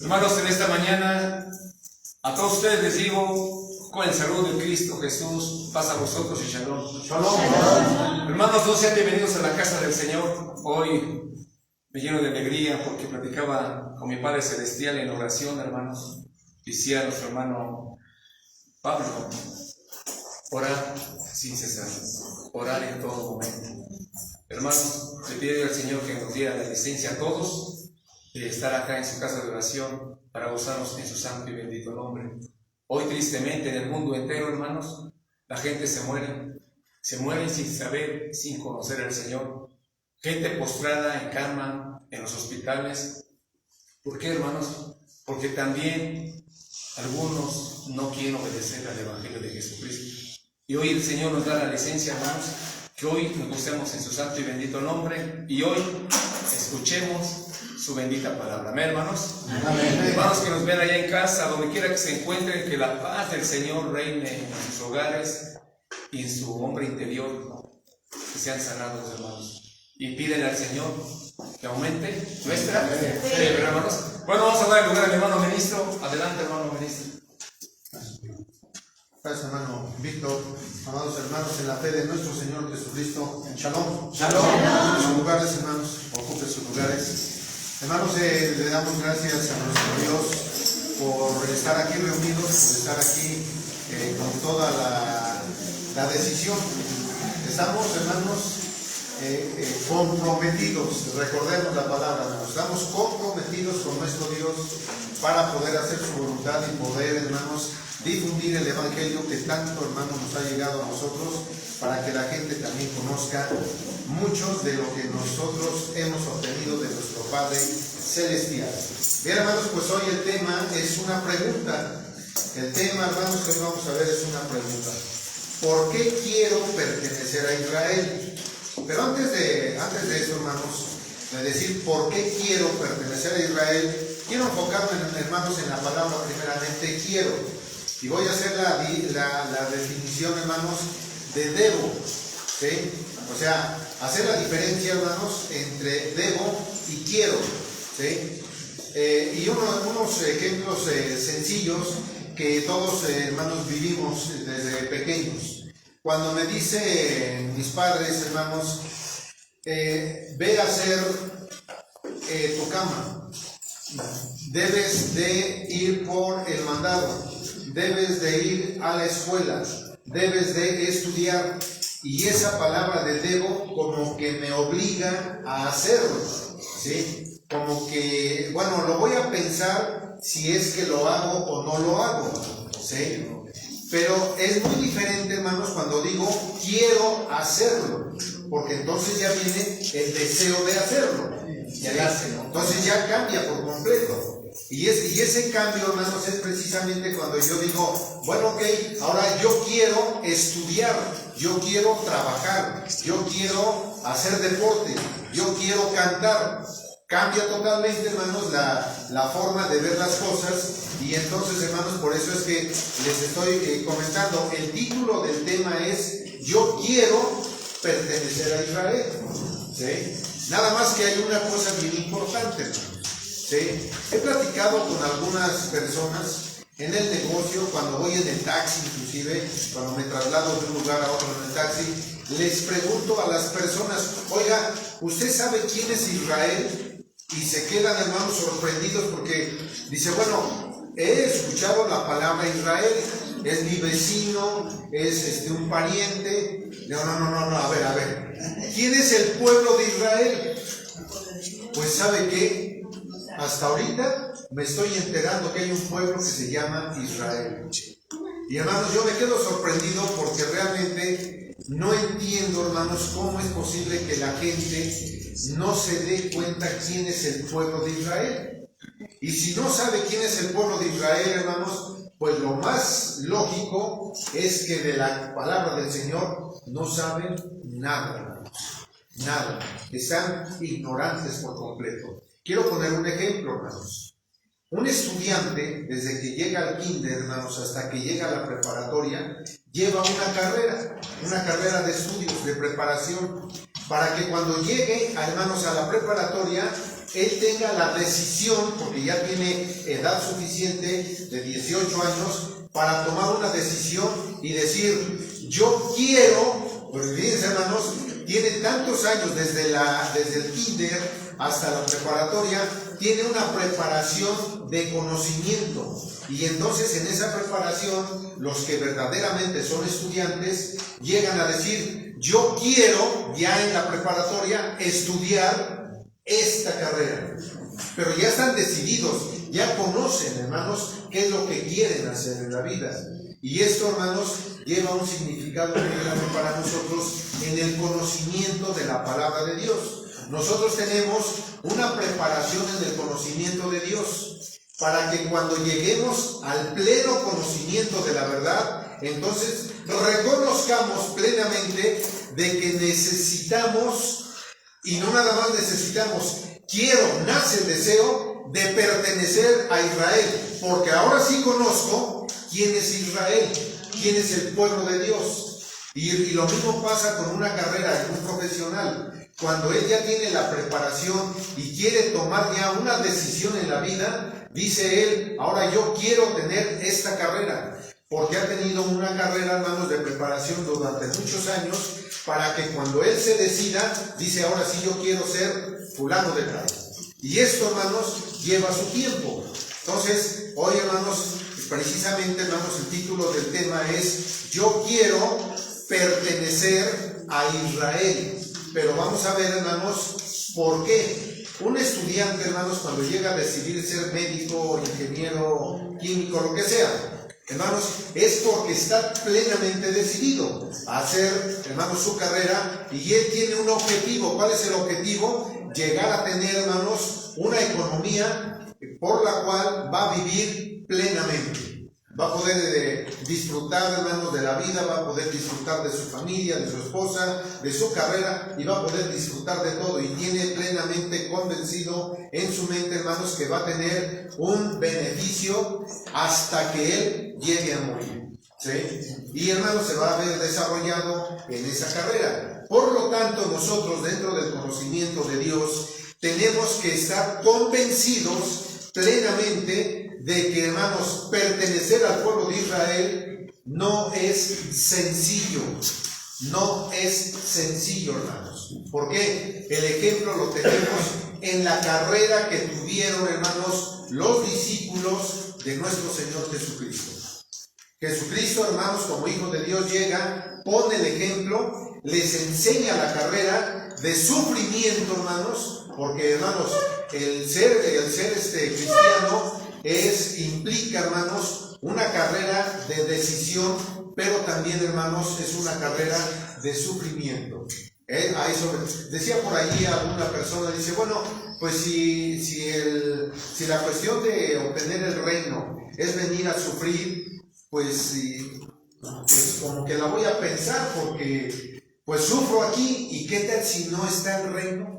Hermanos, en esta mañana a todos ustedes les digo, con el saludo de Cristo Jesús, paz a vosotros y shalom. Shalom. Hermanos, todos sean bienvenidos a la casa del Señor. Hoy me lleno de alegría porque platicaba con mi Padre Celestial en oración, hermanos. Decía nuestro hermano Pablo, orar sin cesar, orar en todo momento. Hermanos, le pido al Señor que nos diera la licencia a todos de estar acá en su casa de oración para gozarnos en su santo y bendito nombre. Hoy tristemente en el mundo entero, hermanos, la gente se muere sin saber, sin conocer al Señor. Gente postrada en cama, en los hospitales. ¿Por qué, hermanos? Porque también algunos no quieren obedecer al Evangelio de Jesucristo. Y hoy el Señor nos da la licencia, hermanos, que hoy nos gocemos en su santo y bendito nombre y hoy escuchemos su bendita palabra. Amén, hermanos. Amén. Hermanos que nos ven allá en casa, donde quiera que se encuentren, que la paz del Señor reine en sus hogares y en su hombre interior, que sean sanados, hermanos. Y piden al Señor que aumente nuestra fe, hermanos. Bueno, vamos a dar el lugar al hermano ministro. Adelante, hermano ministro. Gracias, hermano Víctor. Amados hermanos, en la fe de nuestro Señor Jesucristo, en Shalom. Shalom. En sus lugares, hermanos, ocupen sus lugares. Hermanos, le damos gracias a nuestro Dios por estar aquí reunidos, por estar aquí con toda la decisión. Estamos, hermanos, comprometidos. Recordemos la palabra, hermanos. Estamos comprometidos con nuestro Dios para poder hacer su voluntad y poder, hermanos, difundir el Evangelio que tanto, hermanos, nos ha llegado a nosotros, para que la gente también conozca muchos de lo que nosotros hemos obtenido de nuestro Padre Celestial. Bien, hermanos, pues hoy el tema es una pregunta. El tema, hermanos, que hoy vamos a ver es una pregunta. ¿Por qué quiero pertenecer a Israel? Pero antes de eso, hermanos, de decir por qué quiero pertenecer a Israel, quiero enfocarme, hermanos, en la palabra primeramente quiero. Y voy a hacer la definición, hermanos, de debo, ¿sí? O sea, hacer la diferencia, hermanos, entre debo y quiero, ¿sí? Y unos ejemplos sencillos que todos, hermanos, vivimos desde pequeños. Cuando me dicen mis padres, hermanos, ve a hacer tu cama, debes de ir por el mandado, debes de ir a la escuela, debes de estudiar, y esa palabra de debo como que me obliga a hacerlo, ¿sí? Como que, bueno, lo voy a pensar si es que lo hago o no lo hago, ¿sí? Pero es muy diferente, hermanos, cuando digo quiero hacerlo, porque entonces ya viene el deseo de hacerlo, ¿sí? Entonces ya cambia por completo. Y ese cambio, hermanos, es precisamente cuando yo digo, bueno, ok, ahora yo quiero estudiar, yo quiero trabajar, yo quiero hacer deporte, yo quiero cantar. Cambia totalmente, hermanos, la forma de ver las cosas. Y entonces, hermanos, por eso es que les estoy comentando. El título del tema es yo quiero pertenecer a Israel, ¿sí? Nada más que hay una cosa bien importante, hermanos. ¿Sí? He platicado con algunas personas en el negocio, cuando voy en el taxi, inclusive cuando me traslado de un lugar a otro en el taxi, les pregunto a las personas, oiga, ¿usted sabe quién es Israel? Y se quedan, hermanos, sorprendidos porque dice, bueno, he escuchado la palabra Israel, es mi vecino, es un pariente. No, a ver, ¿quién es el pueblo de Israel? Pues ¿sabe qué? Hasta ahorita me estoy enterando que hay un pueblo que se llama Israel. Y hermanos, yo me quedo sorprendido porque realmente no entiendo, hermanos, cómo es posible que la gente no se dé cuenta quién es el pueblo de Israel. Y si no sabe quién es el pueblo de Israel, hermanos, pues lo más lógico es que de la palabra del Señor no saben nada, hermanos. Nada. Están ignorantes por completo. Quiero poner un ejemplo, hermanos. Un estudiante, desde que llega al kinder, hermanos, hasta que llega a la preparatoria, lleva una carrera de estudios, de preparación, para que cuando llegue, hermanos, a la preparatoria, él tenga la decisión, porque ya tiene edad suficiente de 18 años, para tomar una decisión y decir, yo quiero, pues fíjense hermanos, tiene tantos años desde el kinder hasta la preparatoria, tiene una preparación de conocimiento. Y entonces en esa preparación, los que verdaderamente son estudiantes, llegan a decir, yo quiero ya en la preparatoria estudiar esta carrera. Pero ya están decididos, ya conocen, hermanos, qué es lo que quieren hacer en la vida. Y esto, hermanos, lleva un significado muy grande para nosotros en el conocimiento de la palabra de Dios. Nosotros tenemos una preparación en el conocimiento de Dios, para que cuando lleguemos al pleno conocimiento de la verdad, entonces reconozcamos plenamente de que necesitamos, y no nada más necesitamos, nace el deseo de pertenecer a Israel, porque ahora sí conozco quién es Israel, quién es el pueblo de Dios. Y lo mismo pasa con una carrera, en un profesional. Cuando él ya tiene la preparación y quiere tomar ya una decisión en la vida, dice él, ahora yo quiero tener esta carrera, porque ha tenido una carrera, hermanos, de preparación durante muchos años, para que cuando él se decida, dice, ahora sí yo quiero ser fulano de tal. Y esto, hermanos, lleva su tiempo. Entonces, hoy, hermanos, precisamente, hermanos, el título del tema es, yo quiero pertenecer a Israel. Pero vamos a ver, hermanos, ¿por qué? Un estudiante, hermanos, cuando llega a decidir ser médico, ingeniero, químico, lo que sea, hermanos, es porque está plenamente decidido a hacer, hermanos, su carrera, y él tiene un objetivo. ¿Cuál es el objetivo? Llegar a tener, hermanos, una economía por la cual va a vivir plenamente. Va a poder disfrutar, hermanos, de la vida, va a poder disfrutar de su familia, de su esposa, de su carrera, y va a poder disfrutar de todo. Y tiene plenamente convencido en su mente, hermanos, que va a tener un beneficio hasta que él llegue a morir. ¿Sí? Y, hermanos, se va a ver desarrollado en esa carrera. Por lo tanto, nosotros, dentro del conocimiento de Dios, tenemos que estar convencidos plenamente de que, hermanos, pertenecer al pueblo de Israel no es sencillo. No es sencillo, hermanos. ¿Por qué? El ejemplo lo tenemos en la carrera que tuvieron, hermanos, los discípulos de nuestro Señor Jesucristo. Jesucristo, hermanos, como Hijo de Dios, llega, pone el ejemplo, les enseña la carrera de sufrimiento, hermanos, porque, hermanos, el ser cristiano implica, hermanos, una carrera de decisión, pero también, hermanos, es una carrera de sufrimiento. A eso decía por ahí alguna persona, dice, bueno, pues si la cuestión de obtener el reino es venir a sufrir, pues como que la voy a pensar, porque pues sufro aquí, y qué tal si no está el reino.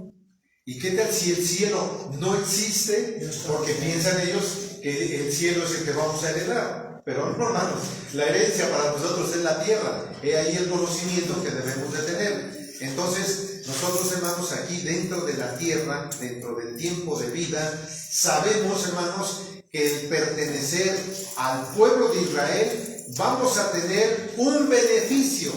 ¿Y qué tal si el cielo no existe? Porque piensan ellos que el cielo es el que vamos a heredar. Pero no, hermanos, la herencia para nosotros es la tierra. He ahí el conocimiento que debemos de tener. Entonces, nosotros, hermanos, aquí dentro de la tierra, dentro del tiempo de vida, sabemos, hermanos, que el pertenecer al pueblo de Israel, vamos a tener un beneficio.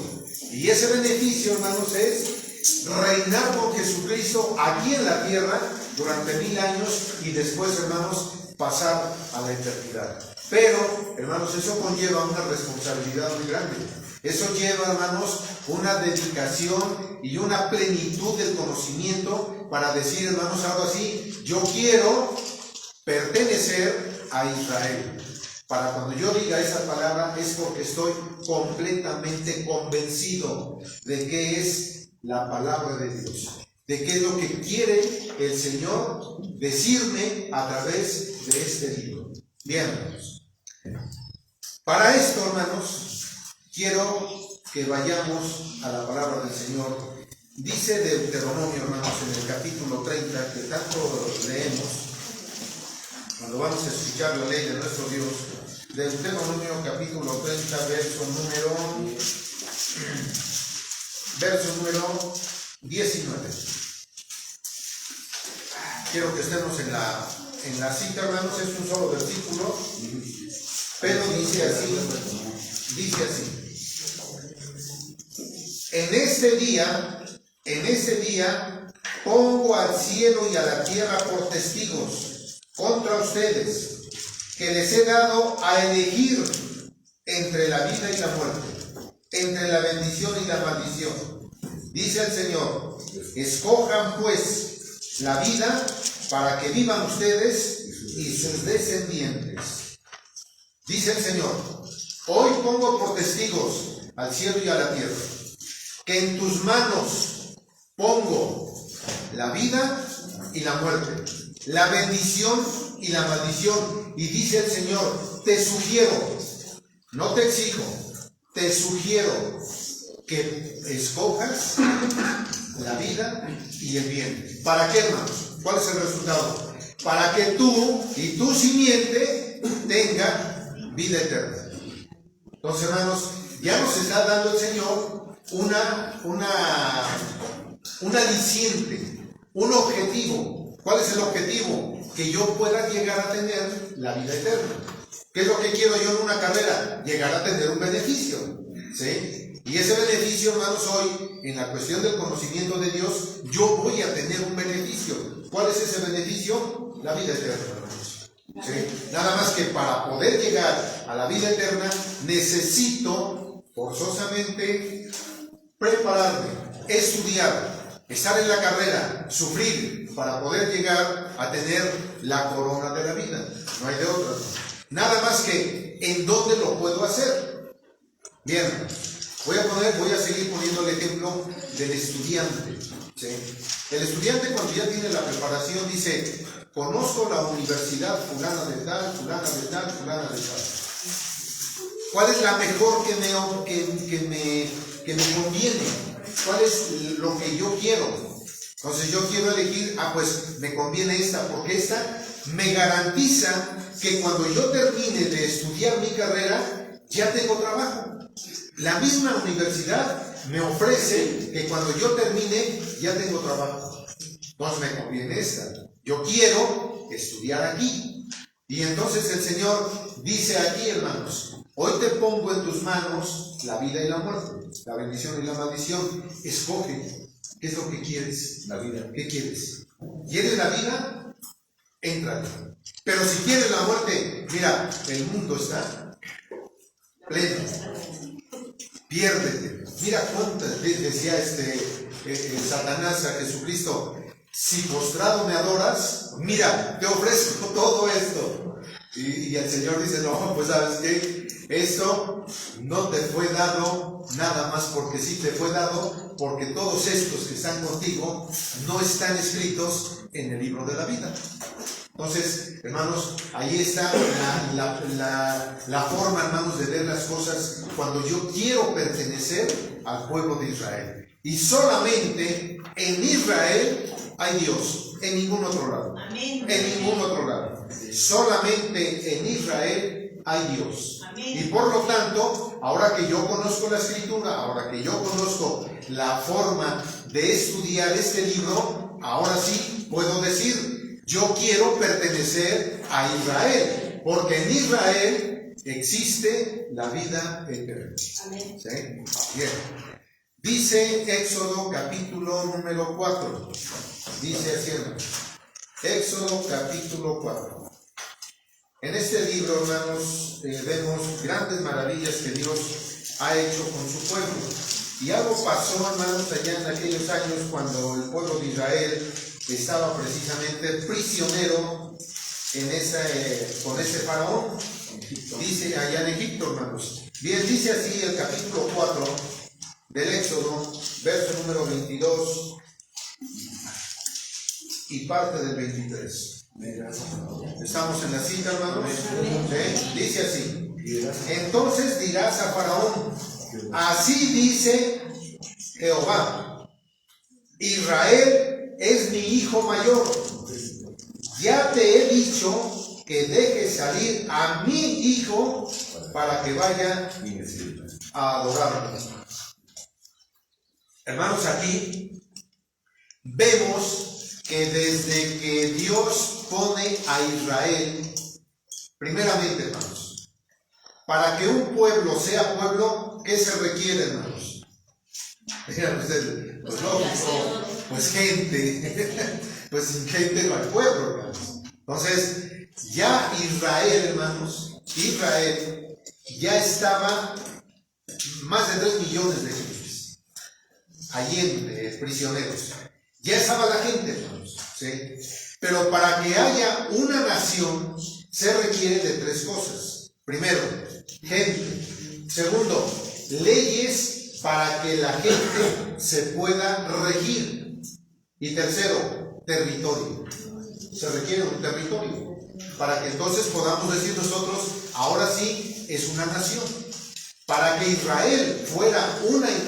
Y ese beneficio, hermanos, es reinar con Jesucristo aquí en la tierra durante 1000 años, y después, hermanos, pasar a la eternidad. Pero, hermanos, eso conlleva una responsabilidad muy grande. Eso lleva, hermanos, una dedicación y una plenitud del conocimiento para decir, hermanos, ahora sí, yo quiero pertenecer a Israel. Para cuando yo diga esa palabra es porque estoy completamente convencido de que es la palabra de Dios, de qué es lo que quiere el Señor decirme a través de este libro. Bien, hermanos. Para esto, hermanos, quiero que vayamos a la palabra del Señor. Dice Deuteronomio, hermanos, en el capítulo 30, que tanto leemos cuando vamos a escuchar la ley de nuestro Dios. Deuteronomio capítulo 30, verso número 19. quiero que estemos en la cita, hermanos, es un solo versículo, pero dice así, en ese día pongo al cielo y a la tierra por testigos contra ustedes, que les he dado a elegir entre la vida y la muerte, entre la bendición y la maldición. Dice el Señor, escojan pues la vida para que vivan ustedes y sus descendientes. Dice el Señor, hoy pongo por testigos al cielo y a la tierra, que en tus manos pongo la vida y la muerte, la bendición y la maldición. Y dice el Señor, te sugiero, no te exijo, te sugiero que escojas la vida y el bien. ¿Para qué, hermanos? ¿Cuál es el resultado? Para que tú y tu simiente tenga vida eterna. Entonces, hermanos, ya nos está dando el Señor un aliciente, un objetivo. ¿Cuál es el objetivo? Que yo pueda llegar a tener la vida eterna. ¿Qué es lo que quiero yo en una carrera? Llegar a tener un beneficio, ¿sí? Y ese beneficio, hermanos, hoy, en la cuestión del conocimiento de Dios, yo voy a tener un beneficio. ¿Cuál es ese beneficio? La vida eterna, hermanos. ¿Sí? Nada más que para poder llegar a la vida eterna, necesito forzosamente prepararme, estudiar, estar en la carrera, sufrir, para poder llegar a tener la corona de la vida. No hay de otra. Nada más que, ¿en dónde lo puedo hacer? Bien, voy a seguir poniendo el ejemplo del estudiante. ¿Sí? El estudiante, cuando ya tiene la preparación, dice, conozco la universidad fulana de tal, fulana de tal, fulana de tal. ¿Cuál es la mejor que me conviene? ¿Cuál es lo que yo quiero? Entonces yo quiero elegir, pues me conviene esta, porque esta me garantiza que cuando yo termine de estudiar mi carrera, ya tengo trabajo. La misma universidad me ofrece que cuando yo termine, ya tengo trabajo. Entonces me conviene esta. Yo quiero estudiar aquí. Y entonces el Señor dice aquí, hermanos, hoy te pongo en tus manos la vida y la muerte, la bendición y la maldición. Escoge. ¿Qué es lo que quieres? La vida. ¿Qué quieres? ¿Quieres la vida? Éntrale. Pero si quieres la muerte, mira, el mundo está pleno. Piérdete. Mira cuántas veces decía Satanás a Jesucristo, si postrado me adoras, mira, te ofrezco todo esto. Y el Señor dice, no, pues sabes qué, esto no te fue dado nada más porque sí te fue dado, porque todos estos que están contigo no están escritos en el libro de la vida. Entonces, hermanos, ahí está la forma, hermanos, de ver las cosas cuando yo quiero pertenecer al pueblo de Israel. Y solamente en Israel hay Dios, en ningún otro lado. Amén. En ningún otro lado. Solamente en Israel hay Dios. Amén. Y por lo tanto, ahora que yo conozco la Escritura, ahora que yo conozco la forma de estudiar este libro, ahora sí puedo decir, yo quiero pertenecer a Israel, porque en Israel existe la vida eterna. Amén. ¿Sí? Bien. Dice Éxodo capítulo número 4. Dice así, hermanos. Éxodo capítulo 4. En este libro, hermanos, vemos grandes maravillas que Dios ha hecho con su pueblo. Y algo pasó, hermanos, allá en aquellos años cuando el pueblo de Israel estaba precisamente prisionero con ese faraón. Dice allá en Egipto, hermanos. Bien, dice así el capítulo 4 del Éxodo, verso número 22 y parte del 23. Estamos en la cita, hermanos. ¿Sí? Dice así: entonces dirás a Faraón, así dice Jehová, Israel es mi hijo mayor. Ya te he dicho que dejes salir a mi hijo para que vaya a adorarme. Hermanos, aquí vemos que desde que Dios pone a Israel, primeramente, hermanos, para que un pueblo sea pueblo, ¿qué se requiere, hermanos? Digan ustedes, pues lógico, pues gente, pues sin gente no hay pueblo, hermanos. Entonces, ya Israel, hermanos, Israel ya estaba más de 3 millones de gentes allí en prisioneros. Ya estaba la gente, hermanos, ¿sí? Pero para que haya una nación se requiere de 3 cosas. Primero, gente. Segundo, leyes para que la gente se pueda regir. Y tercero, territorio. Se requiere un territorio para que entonces podamos decir nosotros, ahora sí es una nación. Para que Israel fuera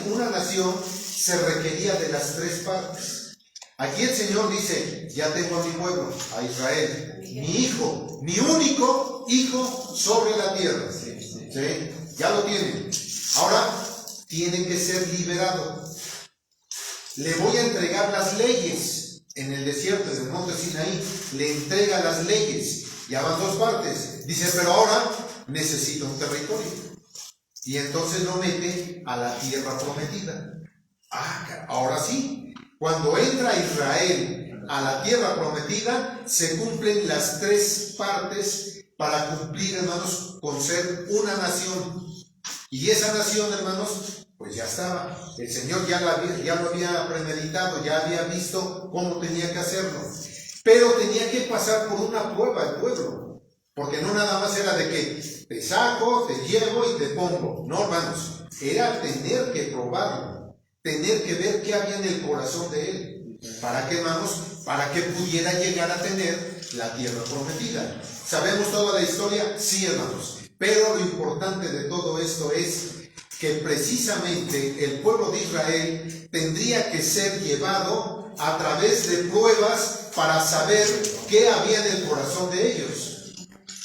una nación, se requería de las 3 partes. Aquí el Señor dice, ya tengo a mi pueblo, a Israel, mi hijo, mi único hijo sobre la tierra. ¿Sí? Ya lo tienen. Ahora tiene que ser liberado. Le voy a entregar las leyes. En el desierto, en el monte Sinaí, le entrega las leyes. Ya van 2 partes. Dice, pero ahora necesita un territorio. Y entonces lo mete a la tierra prometida. Ahora sí, cuando entra Israel a la tierra prometida, se cumplen las 3 partes para cumplir, hermanos, con ser una nación. Y esa nación, hermanos, pues ya estaba. El Señor ya lo había premeditado, ya había visto cómo tenía que hacerlo. Pero tenía que pasar por una prueba el pueblo. Porque no nada más era de que te saco, te llevo y te pongo. No, hermanos, era tener que probarlo. Tener que ver qué había en el corazón de él. ¿Para qué, hermanos? Para que pudiera llegar a tener la tierra prometida. ¿Sabemos toda la historia? Sí, hermanos. Pero lo importante de todo esto es que precisamente el pueblo de Israel tendría que ser llevado a través de pruebas para saber qué había en el corazón de ellos.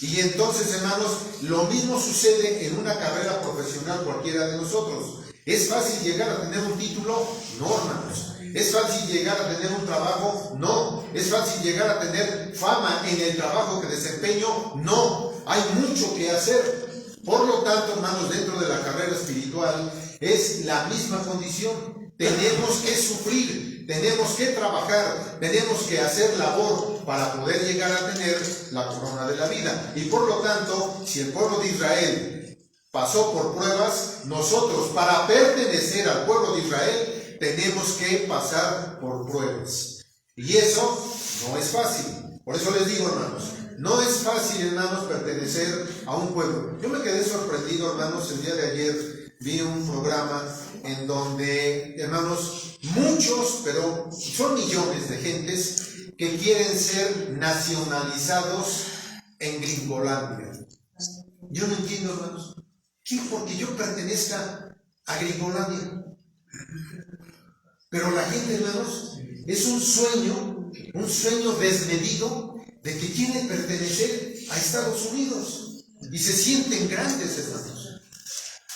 Y entonces, hermanos, lo mismo sucede en una carrera profesional cualquiera de nosotros. ¿Es fácil llegar a tener un título? No, hermanos. ¿Es fácil llegar a tener un trabajo? No. ¿Es fácil llegar a tener fama en el trabajo que desempeño? No. Hay mucho que hacer. Por lo tanto, hermanos, dentro de la carrera espiritual es la misma condición. Tenemos que sufrir, tenemos que trabajar, tenemos que hacer labor para poder llegar a tener la corona de la vida. Y por lo tanto, si el pueblo de Israel pasó por pruebas, nosotros, para pertenecer al pueblo de Israel, tenemos que pasar por pruebas. Y eso no es fácil. Por eso les digo, hermanos, no es fácil, hermanos, pertenecer a un pueblo. Yo me quedé sorprendido, hermanos, el día de ayer vi un programa en donde, hermanos, muchos, pero son millones de gentes que quieren ser nacionalizados en Gringolandia. Yo no entiendo, hermanos. ¿Qué? Porque yo pertenezca a Gringolandia. Pero la gente, hermanos, es un sueño desmedido de que quieren pertenecer a Estados Unidos y se sienten grandes, hermanos.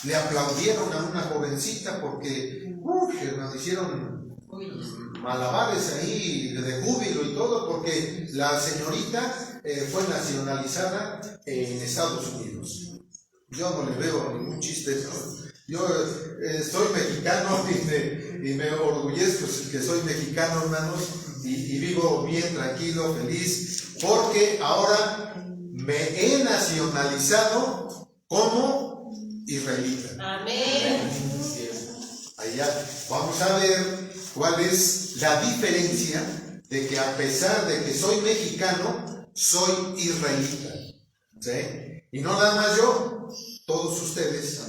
Le aplaudieron a una jovencita porque hermanos, hicieron malabares ahí de júbilo y todo porque la señorita fue nacionalizada en Estados Unidos. Yo no le veo ningún chiste, ¿no? Yo soy mexicano y me orgullezco que soy mexicano, hermanos, y vivo bien, tranquilo, feliz, porque ahora me he nacionalizado como israelita. Amén. Allá vamos a ver cuál es la diferencia de que a pesar de que soy mexicano, soy israelita. ¿Sí? Y no nada más yo, todos ustedes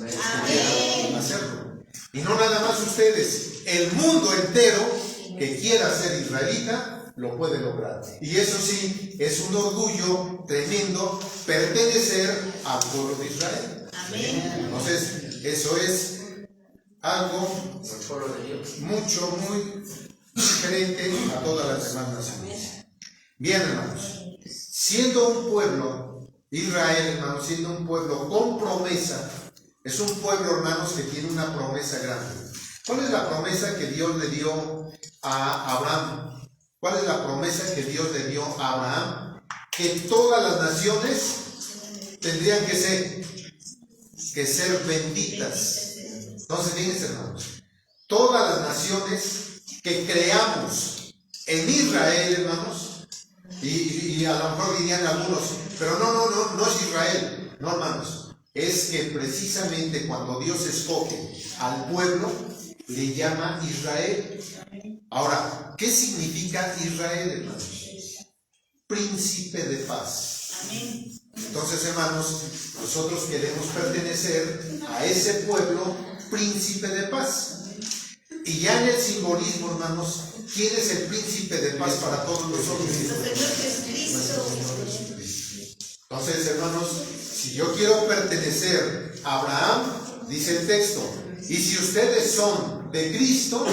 quieran hacerlo. Y no nada más ustedes, el mundo entero que quiera ser israelita lo puede lograr. Y eso sí, es un orgullo tremendo pertenecer al pueblo de Israel. Amén. Entonces, eso es algo mucho, muy diferente a todas las demás naciones. Bien, hermanos, siendo un pueblo, Israel, hermanos, siendo un pueblo con promesa, es un pueblo, hermanos, que tiene una promesa grande. ¿Cuál es la promesa que Dios le dio a Abraham? ¿Cuál es la promesa que Dios le dio a Abraham? Que todas las naciones tendrían que ser benditas. Entonces, fíjense, hermanos, todas las naciones que creamos en Israel, hermanos, y a lo mejor dirían algunos, pero no es Israel, no, hermanos, es que precisamente cuando Dios escoge al pueblo, le llama Israel. Ahora, ¿qué significa Israel, hermanos? Príncipe de paz. Entonces, hermanos, nosotros queremos pertenecer a ese pueblo príncipe de paz. Y ya en el simbolismo, hermanos, ¿quién es el príncipe de paz para todos nosotros? Entonces, hermanos, si yo quiero pertenecer a Abraham, dice el texto, y si ustedes son de Cristo,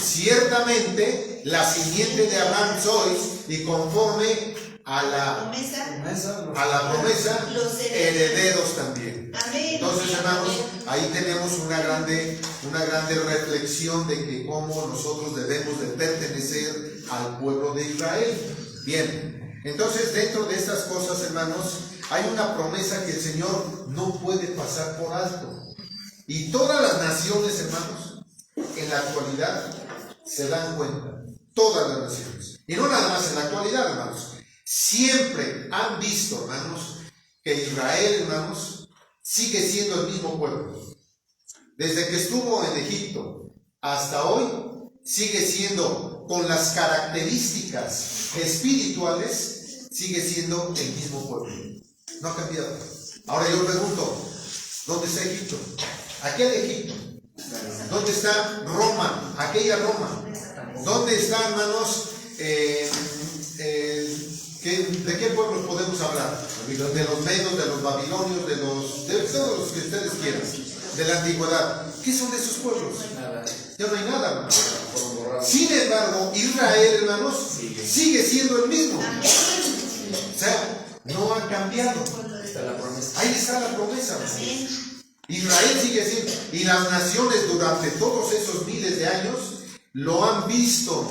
ciertamente la simiente de Abraham sois, y conforme a la promesa, herederos también. Entonces, hermanos, ahí tenemos una grande reflexión de que cómo nosotros debemos de pertenecer al pueblo de Israel. Bien, entonces dentro de estas cosas, hermanos, hay una promesa que el Señor no puede pasar por alto. Y todas las naciones, hermanos, en la actualidad se dan cuenta. Todas las naciones. Y no nada más en la actualidad, hermanos. Siempre han visto, hermanos, que Israel, hermanos, sigue siendo el mismo pueblo. Desde que estuvo en Egipto hasta hoy, sigue siendo, con las características espirituales, sigue siendo el mismo pueblo. No ha cambiado. Ahora yo pregunto, ¿dónde está Egipto? Aquel Egipto. ¿Dónde está Roma? Aquella Roma. ¿Dónde está, hermanos, ¿de qué pueblos podemos hablar? De los medos, de los babilonios, de todos los que ustedes quieran, de la antigüedad. ¿Qué son de esos pueblos? Ya no hay nada, hermanos. Sin embargo, Israel, hermanos, sigue siendo el mismo. O sea, no ha cambiado. Ahí está la promesa, hermanos. Israel sigue siendo, y las naciones durante todos esos miles de años lo han visto,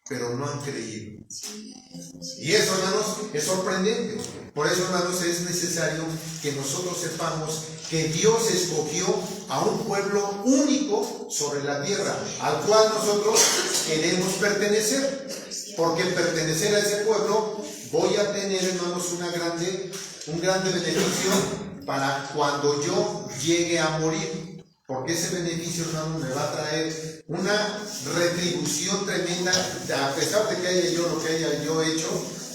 pero no han creído. Y eso, hermanos, es sorprendente. Por eso, hermanos, es necesario que nosotros sepamos que Dios escogió a un pueblo único sobre la tierra, al cual nosotros queremos pertenecer. Porque al pertenecer a ese pueblo voy a tener, hermanos, un grande beneficio para cuando yo llegue a morir. Porque ese beneficio, hermano, me va a traer una retribución tremenda, a pesar de que haya yo lo que haya yo hecho,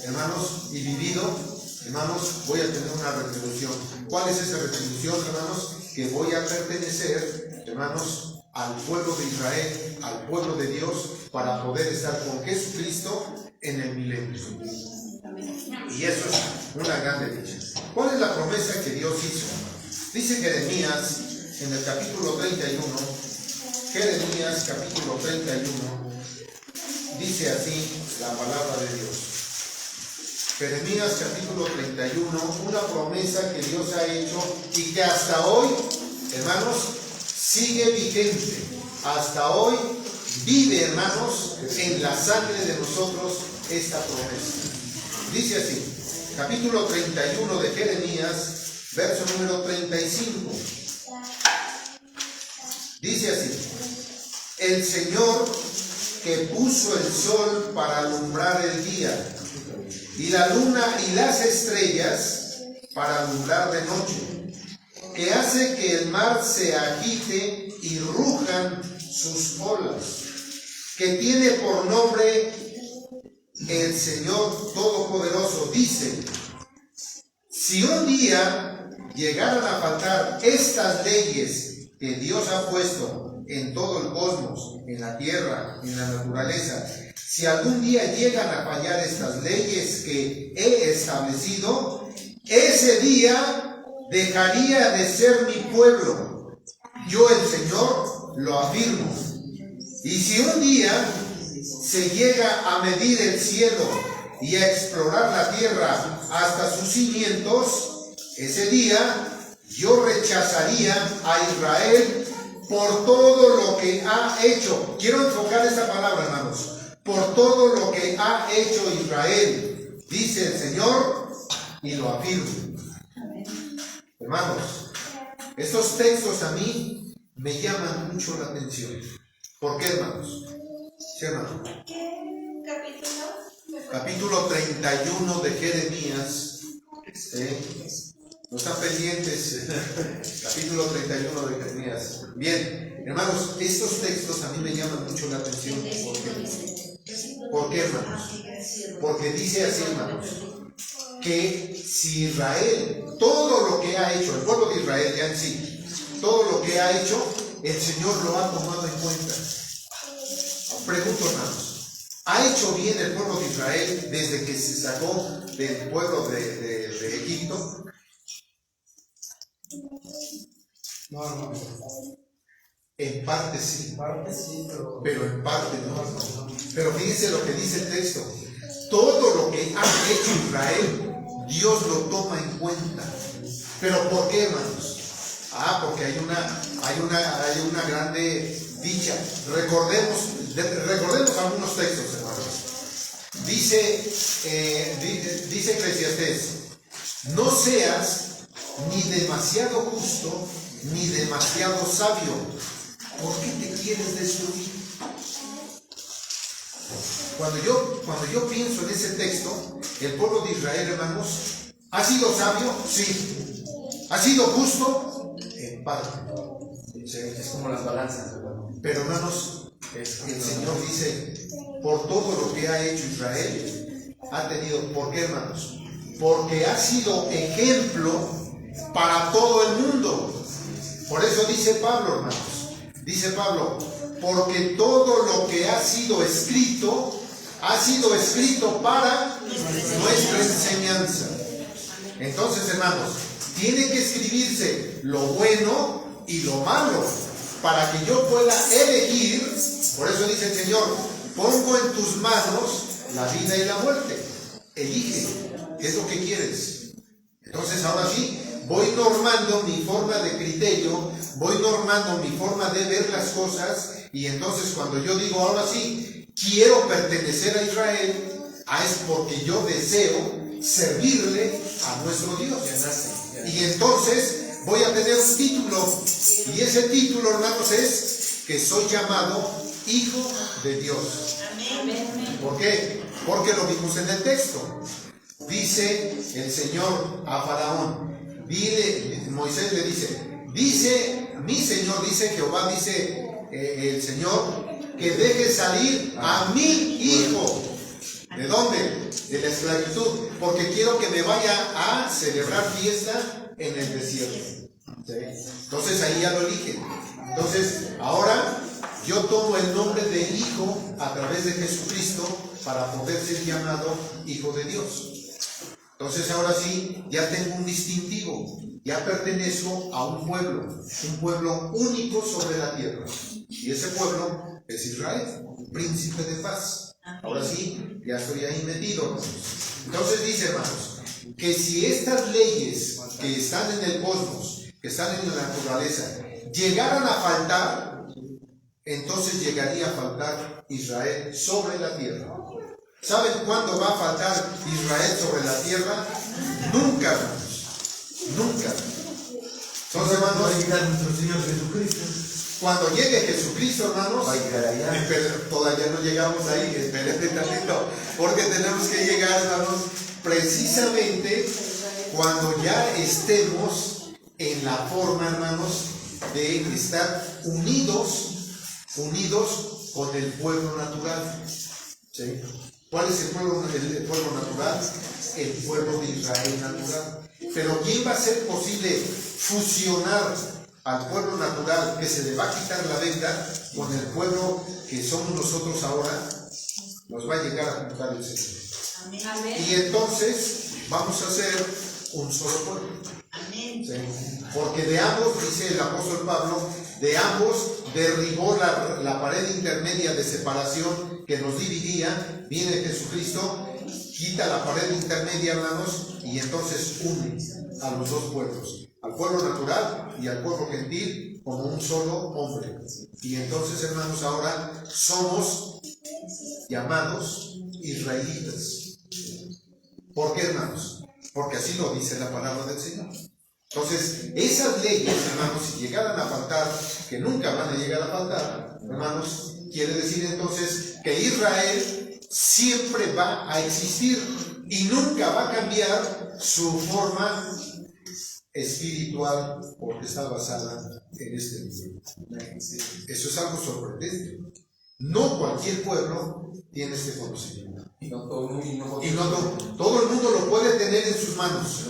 hermanos, y vivido, hermanos, voy a tener una retribución. ¿Cuál es esa retribución, hermanos? Que voy a pertenecer, hermanos, al pueblo de Israel, al pueblo de Dios, para poder estar con Jesucristo en el milenio. Y eso es una gran dicha. ¿Cuál es la promesa que Dios hizo? Dice Jeremías, en el capítulo 31, Jeremías capítulo 31, dice así la palabra de Dios. Jeremías capítulo 31, una promesa que Dios ha hecho y que hasta hoy, hermanos, sigue vigente. Hasta hoy vive, hermanos, en la sangre de nosotros esta promesa. Dice así, capítulo 31 de Jeremías, verso número 35. Dice así: el Señor que puso el sol para alumbrar el día, y la luna y las estrellas para alumbrar de noche, que hace que el mar se agite y rujan sus olas, que tiene por nombre el Señor Todopoderoso, dice: si un día llegaran a faltar estas leyes que Dios ha puesto en todo el cosmos, en la tierra, en la naturaleza, si algún día llegan a fallar estas leyes que he establecido, ese día dejaría de ser mi pueblo. Yo, el Señor, lo afirmo. Y si un día se llega a medir el cielo y a explorar la tierra hasta sus cimientos, ese día yo rechazaría a Israel por todo lo que ha hecho. Quiero enfocar esta palabra, hermanos. por todo lo que ha hecho Israel, dice el Señor, y lo afirmo. Hermanos, estos textos a mí me llaman mucho la atención. ¿Por qué, hermanos? ¿Sí, hermano? ¿Qué capítulo? Capítulo 31 de Jeremías. No están pendientes. Capítulo 31 de Jeremías. Bien, hermanos, estos textos a mí me llaman mucho la atención. ¿Por qué, hermanos? Porque dice así, hermanos, que si Israel, todo lo que ha hecho, el pueblo de Israel ya en sí, todo lo que ha hecho, el Señor lo ha tomado en cuenta. Pregunto, hermanos, ¿ha hecho bien el pueblo de Israel desde que se sacó del pueblo de Egipto? No. En parte sí, pero en parte no. No. Pero fíjense lo que dice el texto. Todo lo que ha hecho Israel, Dios lo toma en cuenta. ¿Pero por qué, hermanos? Porque hay una grande dicha. Recordemos algunos textos, hermanos. Dice Eclesiastés: no seas ni demasiado justo ni demasiado sabio. ¿Por qué te quieres destruir? Cuando yo pienso en ese texto, el pueblo de Israel, hermanos, ¿ha sido sabio? Sí. ¿Ha sido justo? En parte. Es como las balanzas, ¿verdad? Pero, hermanos, el Señor dice, por todo lo que ha hecho Israel, ha tenido. ¿Por qué, hermanos? Porque ha sido ejemplo para todo el mundo. Por eso dice Pablo, hermanos. Dice Pablo, porque todo lo que ha sido escrito para nuestra enseñanza. Entonces, hermanos, tiene que escribirse lo bueno y lo malo para que yo pueda elegir. Por eso dice el Señor, pongo en tus manos la vida y la muerte. Elige, ¿qué es lo que quieres? Entonces, ahora sí, voy normando mi forma de criterio, voy normando mi forma de ver las cosas, y entonces cuando yo digo, ahora sí, quiero pertenecer a Israel, es porque yo deseo servirle a nuestro Dios. Y entonces voy a tener un título, y ese título, hermanos, es que soy llamado Hijo de Dios. ¿Por qué? Porque lo vimos en el texto. Dice el Señor a Faraón, Moisés le dice, mi Señor, dice Jehová, dice el Señor, que deje salir a mi hijo. ¿De dónde? De la esclavitud, porque quiero que me vaya a celebrar fiesta en el desierto. ¿Sí? Entonces ahí ya lo eligen. Entonces ahora yo tomo el nombre de hijo a través de Jesucristo para poder ser llamado hijo de Dios. Entonces ahora sí, ya tengo un distintivo, ya pertenezco a un pueblo único sobre la tierra. Y ese pueblo es Israel, un príncipe de paz. Ahora sí, ya estoy ahí metido, hermanos. Entonces dice, hermanos, que si estas leyes que están en el cosmos, que están en la naturaleza, llegaran a faltar, entonces llegaría a faltar Israel sobre la tierra. ¿Saben cuándo va a faltar Israel sobre la tierra? Nunca, hermanos. Nunca. Entonces, hermanos, Va a llegar nuestro Señor Jesucristo. cuando llegue Jesucristo, hermanos, Va a llegar allá. todavía no llegamos ahí, espérenme tantito, porque tenemos que llegar, hermanos, precisamente cuando ya estemos en la forma, hermanos, de estar unidos con el pueblo natural. ¿Sí? ¿Cuál es el pueblo natural? El pueblo de Israel natural. Pero ¿quién va a ser posible fusionar al pueblo natural, que se le va a quitar la venda, con el pueblo que somos nosotros ahora? Nos va a llegar a juntar el Señor. Amén. Y entonces vamos a ser un solo pueblo. Amén. ¿Sí? Porque de ambos, dice el apóstol Pablo, de ambos derribó la pared intermedia de separación que nos dividía. Viene Jesucristo, quita la pared intermedia, hermanos, y entonces une a los dos pueblos, al pueblo natural y al pueblo gentil, como un solo hombre. Y entonces, hermanos, ahora somos llamados israelitas. ¿Por qué, hermanos? Porque así lo dice la palabra del Señor. Entonces, esas leyes, hermanos, si llegaran a faltar, que nunca van a llegar a faltar, hermanos, quiere decir entonces que Israel siempre va a existir y nunca va a cambiar su forma espiritual porque está basada en este mundo. Eso es algo sorprendente. No cualquier pueblo tiene este conocimiento. Y no todo Todo el mundo lo puede tener en sus manos.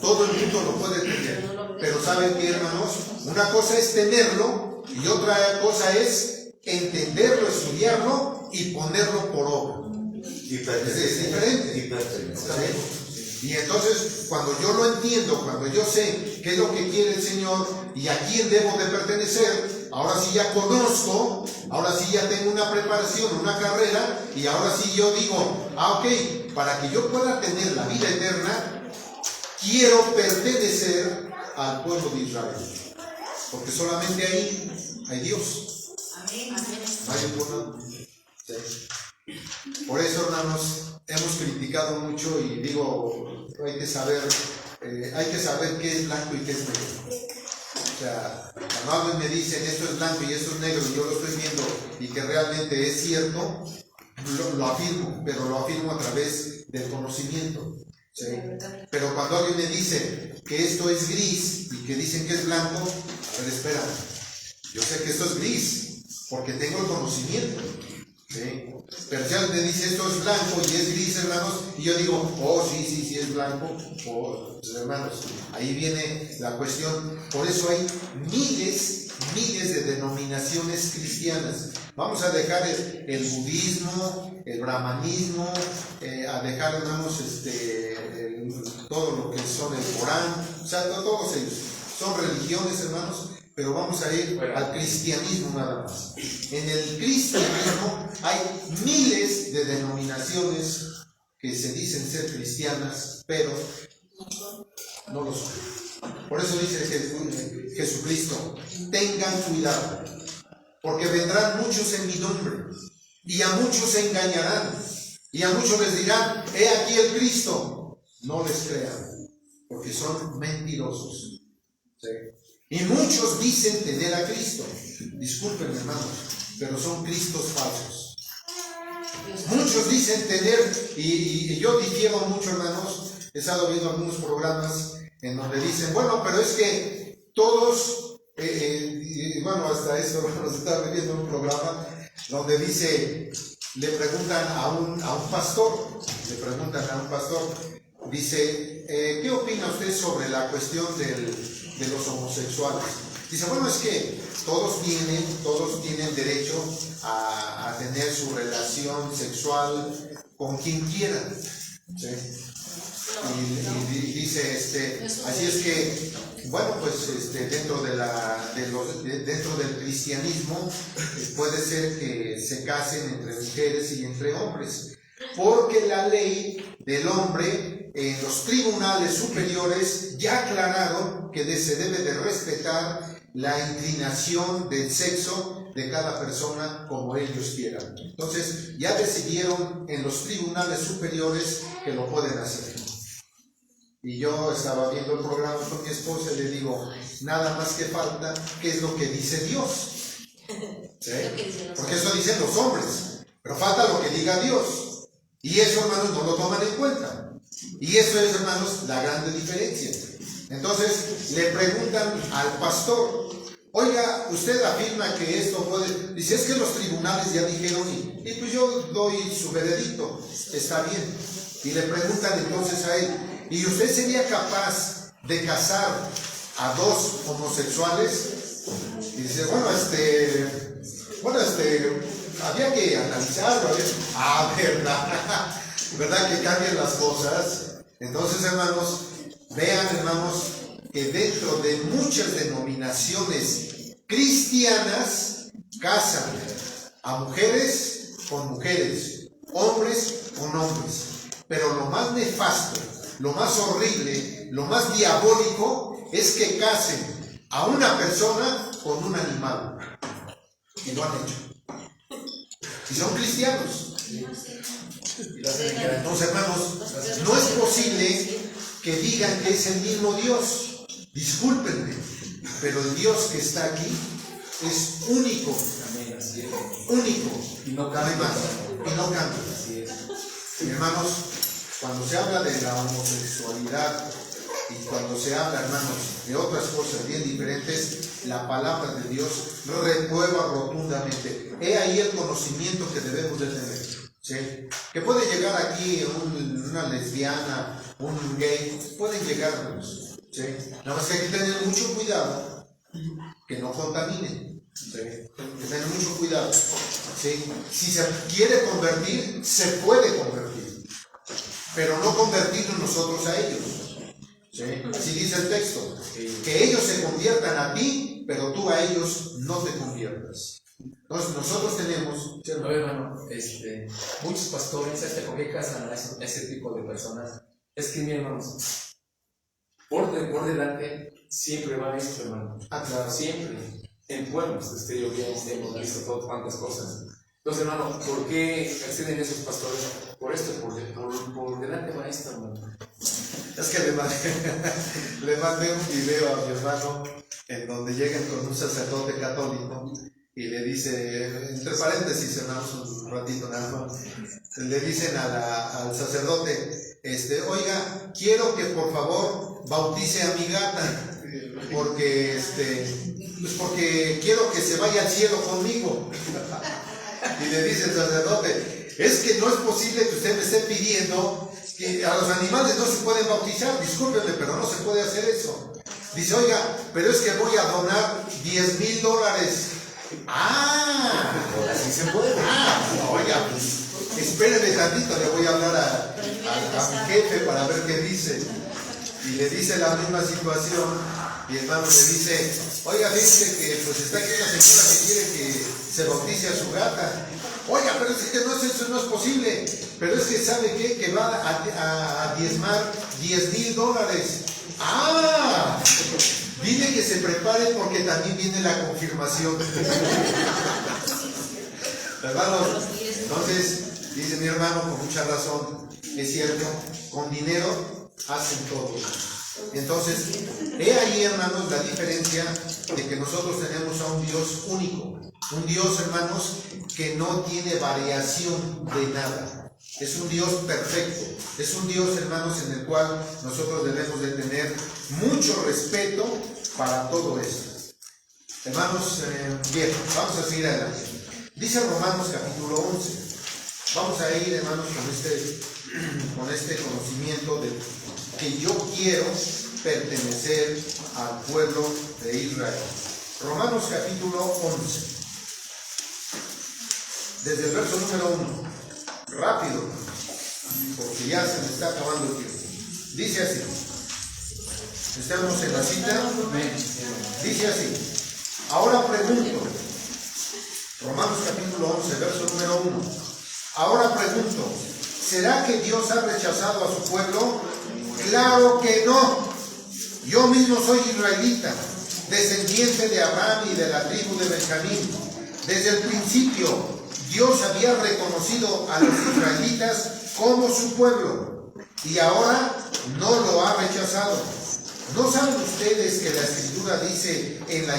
Todo el mundo lo puede tener. Pero ¿saben qué, hermanos? Una cosa es tenerlo y otra cosa es entenderlo, estudiarlo y ponerlo por obra. Es diferente. ¿Sí? Y entonces, cuando yo lo entiendo, cuando yo sé qué es lo que quiere el Señor y a quién debo de pertenecer, ahora sí ya conozco, ahora sí ya tengo una preparación, una carrera, y ahora sí yo digo, ok, para que yo pueda tener la vida eterna, quiero pertenecer al pueblo de Israel. Porque solamente ahí hay Dios. No hay otro. ¿Sí? Por eso, hermanos, hemos criticado mucho y digo, hay que saber qué es blanco y qué es negro. O sea, cuando alguien me dicen esto es blanco y esto es negro y yo lo estoy viendo y que realmente es cierto, lo afirmo, pero lo afirmo a través del conocimiento. ¿Sí? Pero cuando alguien me dice que esto es gris y que dicen que es blanco, a ver, espera, yo sé que esto es gris porque tengo el conocimiento. ¿Sí? Pero si alguien me dice esto es blanco y es gris, hermanos, y yo digo, oh, sí, es blanco, oh, pues, hermanos, ahí viene la cuestión. Por eso hay miles de denominaciones cristianas. Vamos a dejar el budismo, el brahmanismo, a dejar, hermanos, todo lo que son el Corán, o sea, todos ellos son religiones, hermanos. Pero vamos a ir al cristianismo nada más. En el cristianismo hay miles de denominaciones que se dicen ser cristianas, pero no lo son. Por eso dice Jesucristo, tengan cuidado, porque vendrán muchos en mi nombre, y a muchos se engañarán, y a muchos les dirán, he aquí el Cristo. No les crean, porque son mentirosos. ¿Sí? Y muchos dicen tener a Cristo. Disculpen, hermanos, pero son Cristos falsos. Muchos dicen tener, y yo difiero mucho, hermanos. He estado viendo algunos programas en donde dicen, bueno, pero es que todos, bueno, hasta eso nos estaba viendo un programa donde dice, le preguntan a un pastor, dice, ¿qué opina usted sobre la cuestión de los homosexuales? Dice, bueno, es que todos tienen derecho a tener su relación sexual con quien quieran. ¿Sí? Y dice, así es que, bueno, pues dentro del cristianismo puede ser que se casen entre mujeres y entre hombres, porque la ley del hombre en los tribunales superiores ya aclararon que se debe de respetar la inclinación del sexo de cada persona como ellos quieran. Entonces ya decidieron en los tribunales superiores que lo pueden hacer. Y yo estaba viendo el programa con mi esposa y le digo, nada más que falta, ¿qué es lo que dice Dios? ¿Sí? Porque eso dicen los hombres, pero falta lo que diga Dios. Y eso, hermanos, no lo toman en cuenta. Y eso es, hermanos, la grande diferencia. Entonces le preguntan al pastor, oiga, usted afirma que esto puede, dice, es que los tribunales ya dijeron, y pues yo doy su veredicto, está bien. Y le preguntan entonces a él, ¿y usted sería capaz de casar a dos homosexuales? Y dice, había que analizarlo, ¿verdad que cambian las cosas? Entonces, hermanos, vean, hermanos, que dentro de muchas denominaciones cristianas casan a mujeres con mujeres, hombres con hombres. Pero lo más nefasto, lo más horrible, lo más diabólico es que casen a una persona con un animal. Y lo han hecho. y son cristianos. Entonces, hermanos, no es posible que digan que es el mismo Dios. Discúlpenme, pero el Dios que está aquí es único. Único. Y no cabe más. Y no cambia. Hermanos, cuando se habla de la homosexualidad y cuando se habla, hermanos, de otras cosas bien diferentes, la palabra de Dios reprueba rotundamente. He ahí el conocimiento que debemos de tener. ¿Sí? Que puede llegar aquí una lesbiana, un gay, pueden llegar, hermanos. ¿Sí? Nada más que hay que tener mucho cuidado que no contaminen. ¿Sí? Hay que tener mucho cuidado. ¿Sí? Si se quiere convertir, se puede convertir, pero no convertirnos nosotros a ellos. ¿Sí? Así dice el texto, que ellos se conviertan a ti, pero tú a ellos no te conviertas. Entonces nosotros tenemos... A ver, hermano, muchos pastores, ¿por qué casan a ese tipo de personas? Es que, mi hermanos, por delante siempre va esto, hermano. Claro. Siempre. En pueblos, yo bien, hemos visto todo, cuántas cosas. Entonces, hermano, ¿por qué acceden esos pastores? Por esto, por delante va esto, hermano. Es que le mandé un video a mi hermano en donde llegan con un sacerdote católico y le dice, entre paréntesis, hermanos, un ratito nada más, le dicen al sacerdote, oiga, quiero que por favor bautice a mi gata, porque quiero que se vaya al cielo conmigo. Y le dice el sacerdote, es que no es posible que usted me esté pidiendo que a los animales no se pueden bautizar, discúlpenme, pero no se puede hacer eso. Dice, oiga, pero es que voy a donar $10,000. Así se puede. Oiga, pues, espéreme tantito, le voy a hablar a mi jefe para ver qué dice. Y le dice la misma situación, y el hermano le dice, oiga, fíjese que pues está aquí una señora que quiere que se bautice a su gata. Oiga, pero es que eso no es posible. Pero es que ¿sabe qué? Que va a diezmar $10,000. Dile que se prepare porque también viene la confirmación. Hermanos, entonces, dice mi hermano con mucha razón, es cierto, con dinero hacen todo. Entonces, he ahí, hermanos, la diferencia de que nosotros tenemos a un Dios único. Un Dios, hermanos, que no tiene variación de nada. Es un Dios perfecto. Es un Dios, hermanos, en el cual nosotros debemos de tener mucho respeto para todo esto. Hermanos, bien, vamos a seguir adelante. Dice Romanos capítulo 11. Vamos a ir, hermanos, con este conocimiento de que yo quiero pertenecer al pueblo de Israel. Romanos capítulo 11. Desde el verso número 1. Rápido, porque ya se me está acabando el tiempo. Dice así. Estamos en la cita. Dice así. Ahora pregunto. Romanos capítulo 11, verso número 1. Ahora pregunto, ¿será que Dios ha rechazado a su pueblo? Claro que no. Yo mismo soy israelita, descendiente de Abraham y de la tribu de Benjamín. Desde el principio, Dios había reconocido a los israelitas como su pueblo y ahora no lo ha rechazado. ¿No saben ustedes que la Escritura dice en la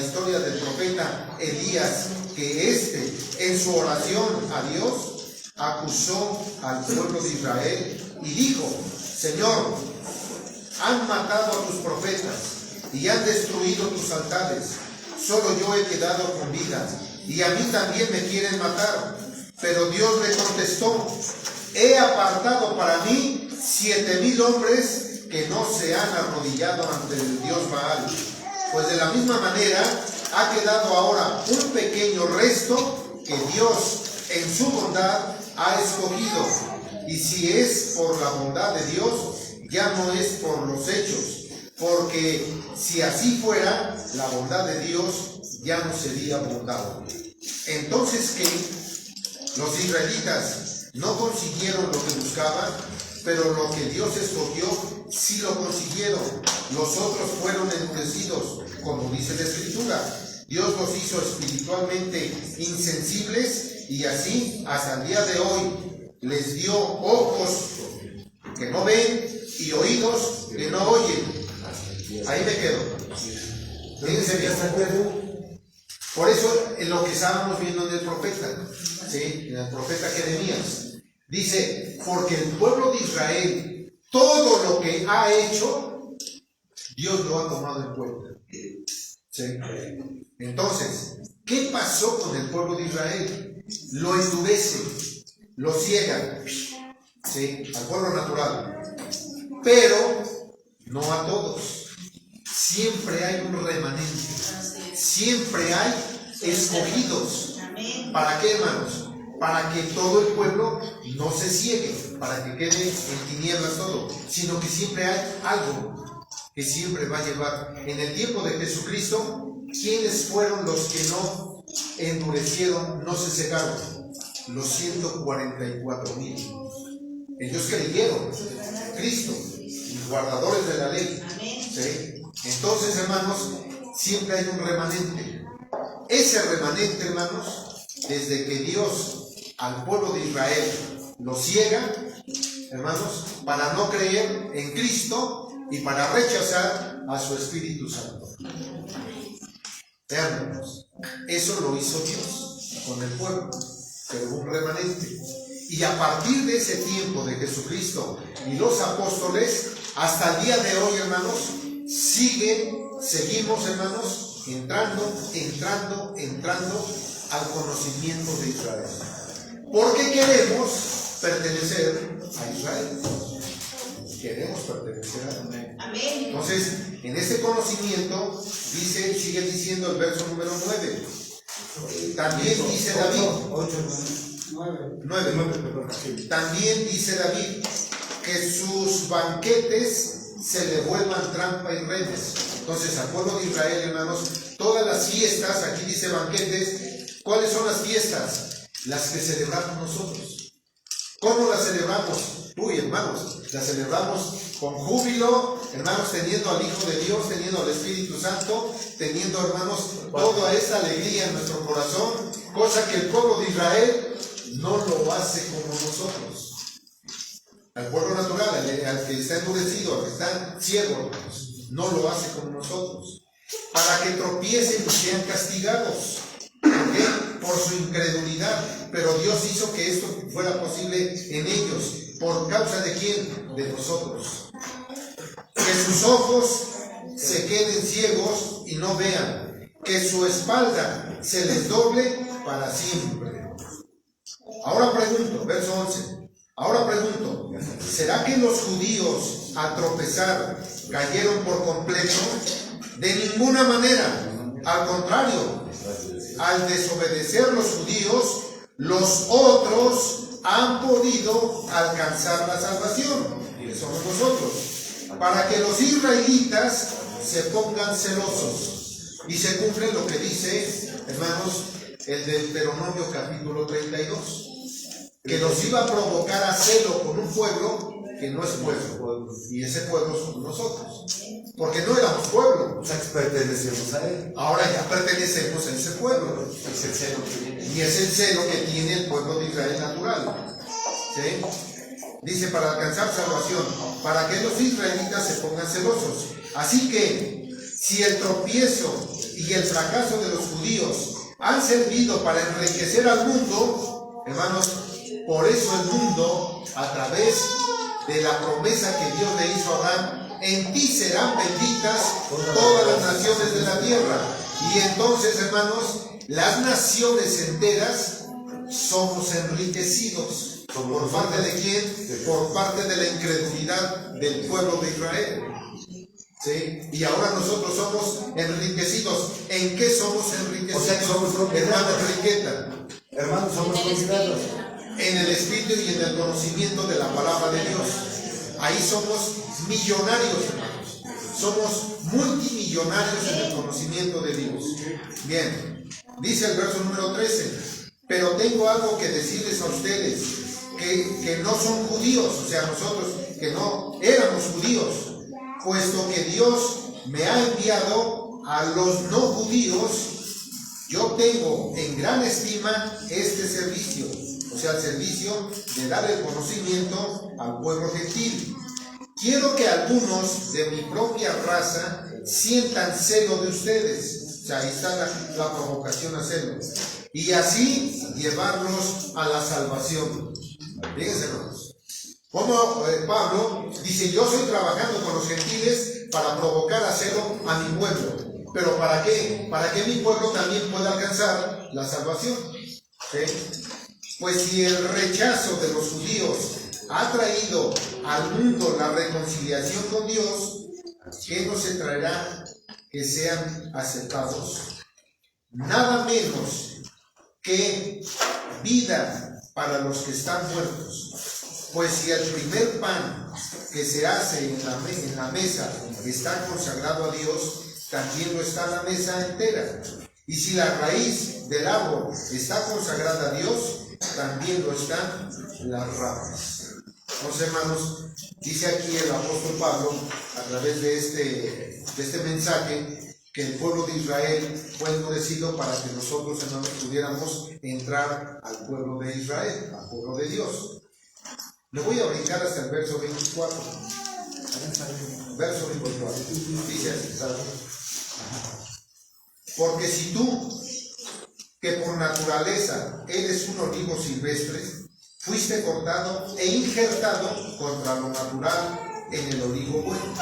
historia del profeta Elías que en su oración a Dios, acusó al pueblo de Israel y dijo, Señor, han matado a tus profetas y han destruido tus altares, solo yo he quedado con vida y a mí también me quieren matar? Pero Dios le contestó, he apartado para mí 7,000 hombres que no se han arrodillado ante el Dios Baal. Pues de la misma manera ha quedado ahora un pequeño resto que Dios en su bondad ha escogido. Y si es por la bondad de Dios, ya no es por los hechos, porque si así fuera, la bondad de Dios ya no sería bondad. Entonces, ¿qué? Los israelitas no consiguieron lo que buscaban, pero lo que Dios escogió sí lo consiguieron. Los otros fueron endurecidos, como dice la Escritura. Dios los hizo espiritualmente insensibles y así hasta el día de hoy les dio ojos que no ven y oídos que no oyen. Ahí me quedo. Fíjense bien. Por eso en lo que estábamos viendo en el profeta, ¿sí? En el profeta Jeremías, dice, porque el pueblo de Israel, todo lo que ha hecho, Dios lo ha tomado en cuenta. ¿Sí? Entonces, ¿qué pasó con el pueblo de Israel? Lo endurece, lo ciega, ¿sí? Al pueblo natural, pero no a todos. Siempre hay un remanente, siempre hay escogidos. ¿Para qué, hermanos? Para que todo el pueblo no se ciegue, para que quede en tinieblas todo, sino que siempre hay algo que siempre va a llevar. En el tiempo de Jesucristo, ¿quiénes fueron los que no endurecieron, no se cegaron? Los 144,000. Ellos creyeron en Cristo, guardadores de la ley. ¿Sí? Entonces, hermanos, siempre hay un remanente. Ese remanente, hermanos, desde que Dios al pueblo de Israel lo ciega, hermanos, para no creer en Cristo y para rechazar a su Espíritu Santo. Vean, hermanos, eso lo hizo Dios con el pueblo, pero un remanente. Y a partir de ese tiempo de Jesucristo y los apóstoles, hasta el día de hoy, hermanos, seguimos, hermanos, entrando al conocimiento de Israel. Porque queremos pertenecer a Israel. Queremos pertenecer a Él. Amén. Entonces, en este conocimiento, sigue diciendo el verso número 9. También dice David, 9. También dice David que sus banquetes se le vuelvan trampa y redes. Entonces, al pueblo de Israel, hermanos, todas las fiestas, aquí dice banquetes, ¿cuáles son las fiestas? Las que celebramos nosotros. ¿Cómo las celebramos? Uy, hermanos, las celebramos con júbilo, hermanos, teniendo al Hijo de Dios, teniendo al Espíritu Santo, teniendo, hermanos, toda esta alegría en nuestro corazón, cosa que el pueblo de Israel no lo hace como nosotros. Al pueblo natural, al que está endurecido, al que está ciego, hermanos, no lo hace como nosotros. Para que tropiecen y sean castigados. ¿Por qué? Por su incredulidad. Pero Dios hizo que esto fuera posible en ellos. ¿Por causa de quién? De nosotros. Que sus ojos se queden ciegos y no vean. Que su espalda se les doble para siempre. Ahora pregunto, verso 11. Ahora pregunto, ¿será que los judíos al tropezar cayeron por completo? De ninguna manera. Al contrario, al desobedecer los judíos, los otros han podido alcanzar la salvación, que somos nosotros, para que los israelitas se pongan celosos y se cumple lo que dice, hermanos, el Deuteronomio capítulo 32, que nos iba a provocar a celo con un pueblo que no es pueblo, y ese pueblo somos nosotros, porque no éramos pueblo, Pertenecemos a Él. ahora ya pertenecemos a ese pueblo, Es el celo que viene. y es el celo que tiene el pueblo de Israel natural. ¿Sí? Dice, para alcanzar salvación, para que los israelitas se pongan celosos. Así que, si el tropiezo y el fracaso de los judíos han servido para enriquecer al mundo, hermanos, por eso el mundo, a través de la promesa que Dios le hizo a Abraham, en ti serán benditas todas las naciones de la tierra. Y entonces, hermanos, las naciones enteras somos enriquecidos. ¿Por parte de quién? Por parte de la incredulidad del pueblo de Israel. ¿Sí? Y ahora nosotros somos enriquecidos. ¿En qué somos enriquecidos? O sea que somos propiedad. Hermano Enriqueta. Hermanos, somos convidados. En el espíritu y en el conocimiento de la palabra de Dios. Ahí somos millonarios, hermanos. Somos multimillonarios en el conocimiento de Dios. Bien, dice el verso número 13. Pero tengo algo que decirles a ustedes, que no son judíos, o sea, nosotros que no éramos judíos, puesto que Dios me ha enviado a los no judíos yo tengo en gran estima este servicio, o sea, el servicio de dar el conocimiento al pueblo gentil. Quiero que algunos de mi propia raza sientan celo de ustedes. O sea, ahí está la provocación a celo. Y así llevarlos a la salvación. Fíjense, hermanos. Como Pablo dice, yo estoy trabajando con los gentiles para provocar a celo a mi pueblo. ¿Pero para qué? Para que mi pueblo también pueda alcanzar la salvación. ¿Sí? Pues si el rechazo de los judíos ha traído al mundo la reconciliación con Dios, ¿qué no se traerá que sean aceptados? Nada menos que vida para los que están muertos. Pues si el primer pan que se hace en la mesa está consagrado a Dios, también lo está la mesa entera. Y si la raíz del árbol está consagrada a Dios, también lo están las ramas. Entonces, hermanos, dice aquí el apóstol Pablo, a través de este mensaje, que el pueblo de Israel fue endurecido para que nosotros, hermanos, pudiéramos entrar al pueblo de Israel, al pueblo de Dios. Me voy a brincar hasta el verso 24. Verso 24. Dice así: porque si tú, que por naturaleza eres un olivo silvestre, fuiste cortado e injertado contra lo natural en el olivo bueno,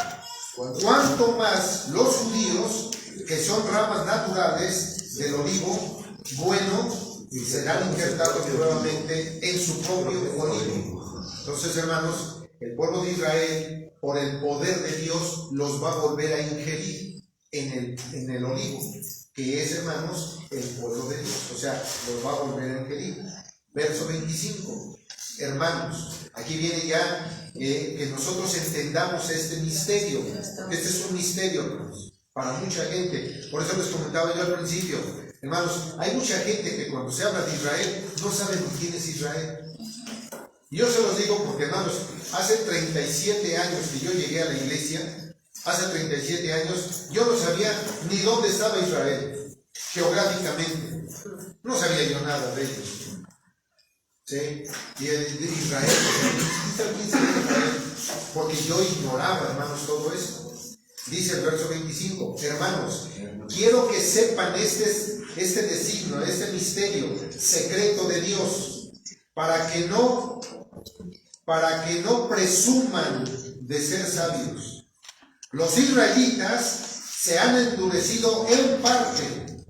cuanto más los judíos, que son ramas naturales del olivo bueno, serán injertados nuevamente en su propio olivo. Entonces, hermanos, el pueblo de Israel, por el poder de Dios, los va a volver a ingerir en el olivo, que es, hermanos, el pueblo de Dios. O sea, los va a volver a ingerir. Verso 25. Hermanos, aquí viene ya que nosotros entendamos este misterio. Este es un misterio, hermanos, para mucha gente. Por eso les comentaba yo al principio, hermanos, hay mucha gente que cuando se habla de Israel no sabe ni quién es Israel. Y yo se los digo porque, hermanos, hace 37 años que yo llegué a la iglesia, hace 37 años, yo no sabía ni dónde estaba Israel, geográficamente. No sabía yo nada de ellos. ¿Sí? Y de Israel, porque yo ignoraba, hermanos, todo eso. Dice el verso 25, hermanos, quiero que sepan este designio, este misterio secreto de Dios, para que no presuman de ser sabios. Los israelitas se han endurecido en parte,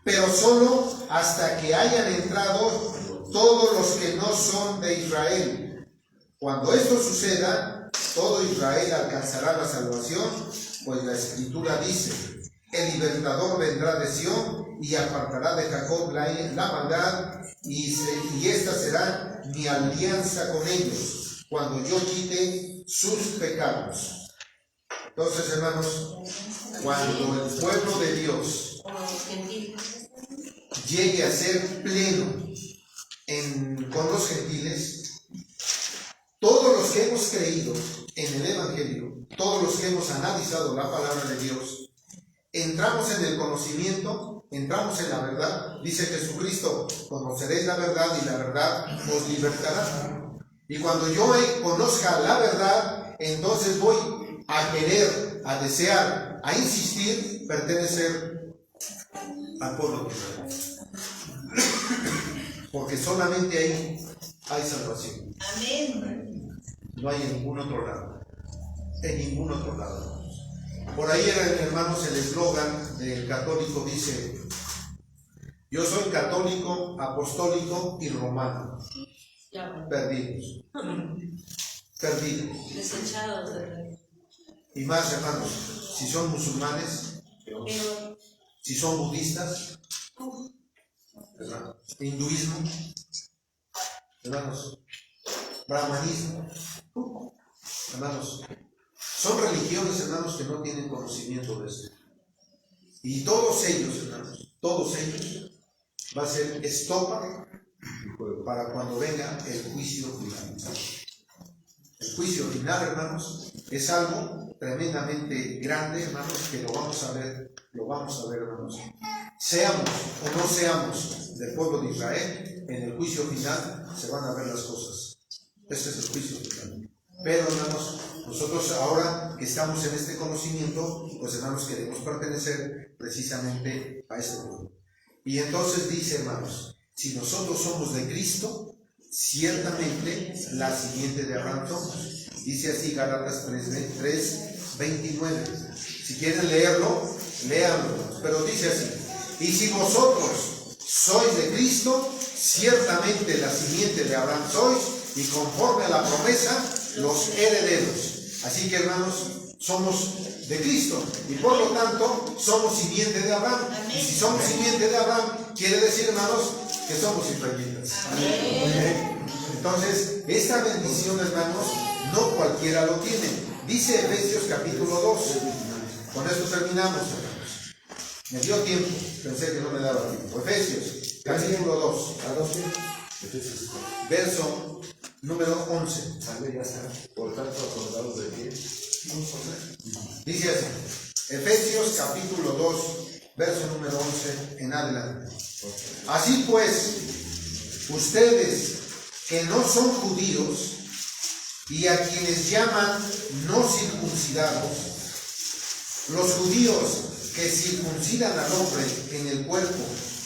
pero solo hasta que hayan entrado todos los que no son de Israel. Cuando esto suceda, todo Israel alcanzará la salvación, pues la Escritura dice: el libertador vendrá de Sión y apartará de Jacob la maldad, y esta será mi alianza con ellos, cuando yo quite sus pecados. Entonces, hermanos, cuando el pueblo de Dios llegue a ser pleno con los gentiles, todos los que hemos creído en el Evangelio, todos los que hemos analizado la palabra de Dios, entramos en el conocimiento, entramos en la verdad. Dice Jesucristo: conoceréis la verdad y la verdad os libertará. Y cuando yo conozca la verdad, entonces voy a querer, a desear, a insistir, pertenecer al pueblo de Israel. Porque solamente ahí hay salvación. Amén. No hay en ningún otro lado. En ningún otro lado. Por ahí, hermanos, el eslogan del católico dice: yo soy católico, apostólico y romano. Perdidos. Perdidos. Desechados de Dios. Y más, hermanos, si son musulmanes, si son budistas, ¿verdad? Hinduismo, hermanos, brahmanismo, hermanos, son religiones, hermanos, que no tienen conocimiento de esto. Y todos ellos, hermanos, todos ellos, va a ser estopa para cuando venga el juicio final. El juicio final, hermanos, es algo tremendamente grande, hermanos, que lo vamos a ver, hermanos, seamos o no seamos del pueblo de Israel, en el juicio final se van a ver las cosas. Este es el juicio final. Pero hermanos, nosotros ahora que estamos en este conocimiento, pues hermanos queremos pertenecer precisamente a este pueblo. Y entonces dice, hermanos, si nosotros somos de Cristo, ciertamente la simiente de Abraham somos. Dice así Gálatas 3:29. Si quieren leerlo, léanlo. Pero dice así: y si vosotros sois de Cristo, ciertamente la simiente de Abraham sois, y conforme a la promesa, los herederos. Así que hermanos, somos de Cristo y por lo tanto somos simiente de Abraham. Y si somos simiente de Abraham, quiere decir, hermanos, que somos israelitas. Entonces, esta bendición, hermanos, no cualquiera lo tiene. Dice Efesios capítulo 2. Con esto terminamos, hermanos. Me dio tiempo, pensé que no me daba tiempo. Efesios capítulo 2. Verso número 11. Por tanto, acordados de qué. Dice así, Efesios capítulo 2, verso número 11 en adelante. Así pues, ustedes que no son judíos y a quienes llaman no circuncidados, los judíos que circuncidan al hombre en el cuerpo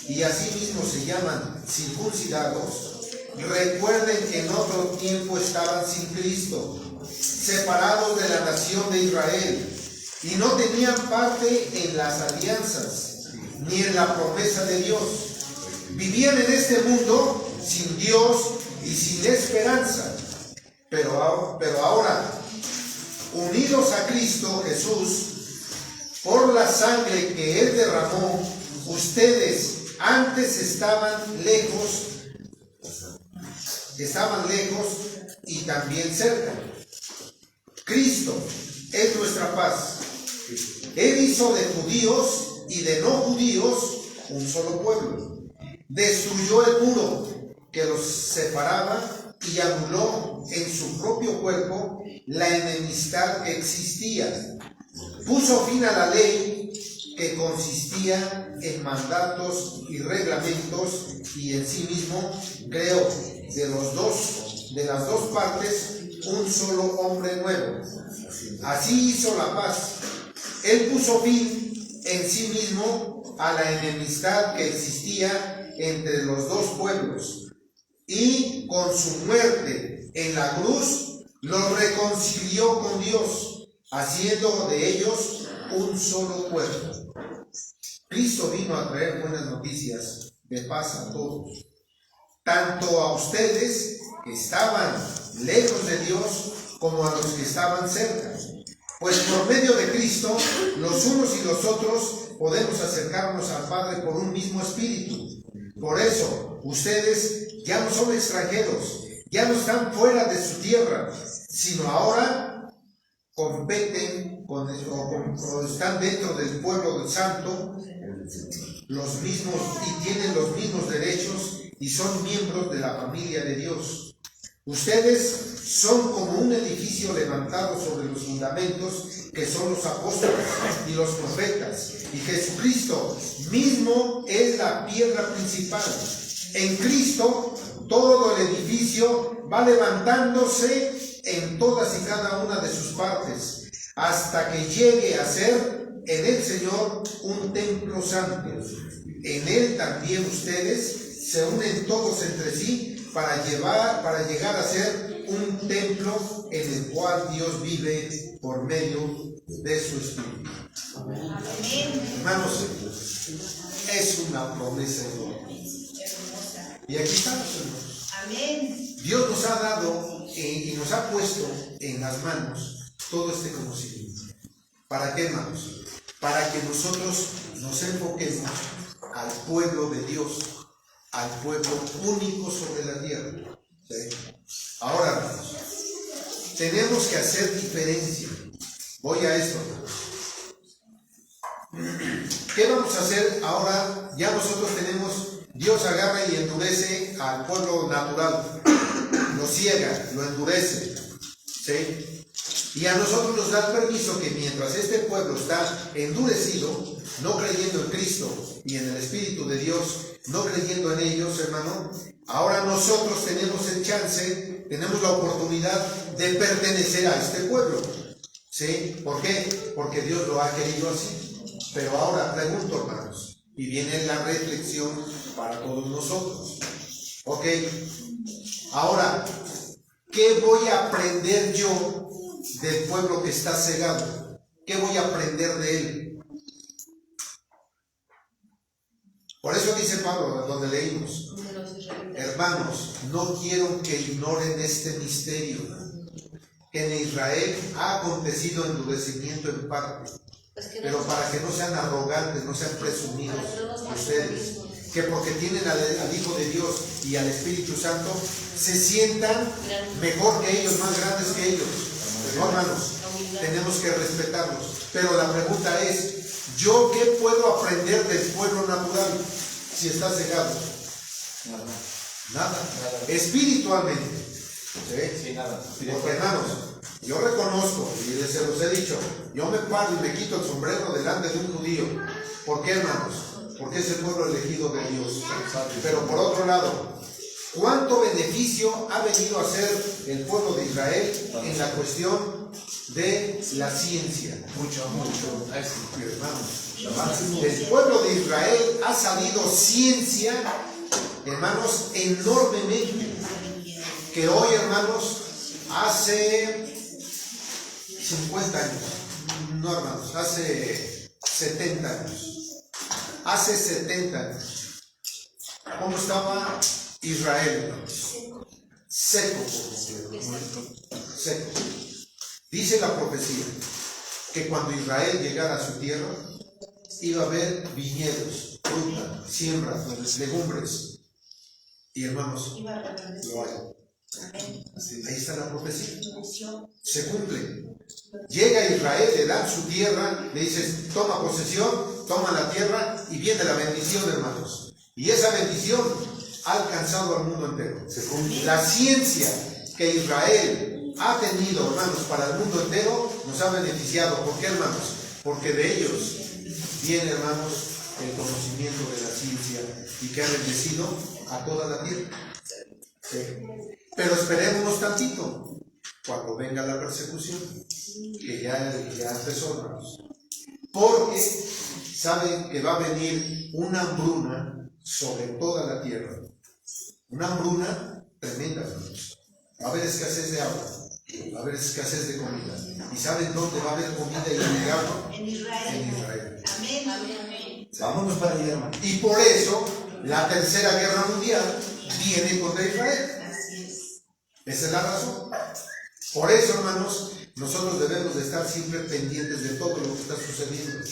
y asimismo se llaman circuncidados, recuerden que en otro tiempo estaban sin Cristo, separados de la nación de Israel, y no tenían parte en las alianzas, ni en la promesa de Dios. Vivían en este mundo sin Dios y sin esperanza. Pero ahora, unidos a Cristo Jesús, por la sangre que Él derramó, ustedes antes estaban lejos y también cerca. Cristo es nuestra paz. Él hizo de judíos y de no judíos un solo pueblo. Destruyó el muro que los separaba y anuló en su propio cuerpo la enemistad que existía. Puso fin a la ley que consistía en mandatos y reglamentos y en sí mismo creó de las dos partes un solo hombre nuevo. Así hizo la paz. Él puso fin en sí mismo a la enemistad que existía entre los dos pueblos y con su muerte en la cruz los reconcilió con Dios, haciendo de ellos un solo cuerpo. Cristo vino a traer buenas noticias de paz a todos, tanto a ustedes que estaban lejos de Dios como a los que estaban cerca. Pues por medio de Cristo, los unos y los otros podemos acercarnos al Padre por un mismo espíritu. Por eso, ustedes ya no son extranjeros, ya no están fuera de su tierra, sino ahora competen o están dentro del pueblo del santo, los mismos y tienen los mismos derechos y son miembros de la familia de Dios. Ustedes son como un edificio levantado sobre los fundamentos que son los apóstoles y los profetas, y Jesucristo mismo es la piedra principal. En Cristo todo el edificio va levantándose en todas y cada una de sus partes, hasta que llegue a ser en el Señor un templo santo. En Él también ustedes se unen todos entre sí para llegar a ser un templo en el cual Dios vive por medio de su Espíritu. Hermanos, es una promesa enorme. Y aquí estamos, hermanos. Amén. Dios nos ha dado y nos ha puesto en las manos todo este conocimiento. ¿Para qué, hermanos? Para que nosotros nos enfoquemos al pueblo de Dios, al pueblo único sobre la tierra. ¿Sí? Ahora, hermanos, tenemos que hacer diferencia. Voy a esto, hermanos. ¿Qué vamos a hacer ahora? Ya nosotros tenemos, Dios agarra y endurece al pueblo natural, lo ciega, lo endurece. ¿Sí? Y a nosotros nos da el permiso que mientras este pueblo está endurecido, no creyendo en Cristo y en el Espíritu de Dios, no creyendo en ellos, hermano, ahora nosotros tenemos el chance, tenemos la oportunidad de pertenecer a este pueblo. ¿Sí? ¿Por qué? Porque Dios lo ha querido así. Pero ahora pregunto, hermanos, y viene la reflexión para todos nosotros. Ok, ahora, ¿qué voy a aprender yo del pueblo que está cegado? ¿Qué voy a aprender de él? Por eso dice Pablo, donde leímos, hermanos, no quiero que ignoren este misterio, que en Israel ha acontecido endurecimiento en parte, pero para que no sean arrogantes, no sean presumidos ustedes, que porque tienen al Hijo de Dios y al Espíritu Santo, se sientan mejor que ellos, más grandes que ellos. No, hermanos, tenemos que respetarlos. Pero la pregunta es, ¿yo qué puedo aprender del pueblo natural si está cegado? Nada. Espiritualmente. ¿Sí? Nada. Porque, hermanos, yo reconozco, y se los he dicho, yo me paro y me quito el sombrero delante de un judío. ¿Por qué, hermanos? Porque es el pueblo elegido de Dios. Pero por otro lado, ¿cuánto beneficio ha venido a hacer el pueblo de Israel en la cuestión de la ciencia? Mucho. Hermanos, del pueblo de Israel ha salido ciencia, hermanos, enormemente. Que hoy, hermanos, hace 50 años, no, hermanos, hace 70 años. Hace 70 años, ¿cómo estaba Israel, hermanos? Seco por completo. Seco. Dice la profecía que cuando Israel llegara a su tierra, iba a haber viñedos, fruta, siembra, legumbres. Y, hermanos, lo hay. Ahí está la profecía. Se cumple. Llega Israel, le dan su tierra, le dices, toma posesión, toma la tierra, y viene la bendición, hermanos. Y esa bendición ha alcanzado al mundo entero. La ciencia que Israel ha tenido, hermanos, para el mundo entero, nos ha beneficiado. ¿Por qué, hermanos? Porque de ellos viene, hermanos, el conocimiento de la ciencia y que ha bendecido a toda la tierra. Sí. Pero esperémonos tantito cuando venga la persecución, que ya empezó, hermanos. Porque saben que va a venir una hambruna sobre toda la tierra. Una hambruna tremenda, hermanos. Va a haber escasez de agua, va a haber escasez de comida. ¿Y saben dónde va a haber comida y agua? En Israel. En Israel. Amén. Amén. Vámonos para allá, hermano. Y por eso la tercera guerra mundial viene contra Israel. Esa es la razón. Por eso, hermanos, nosotros debemos de estar siempre pendientes de todo lo que está sucediendo.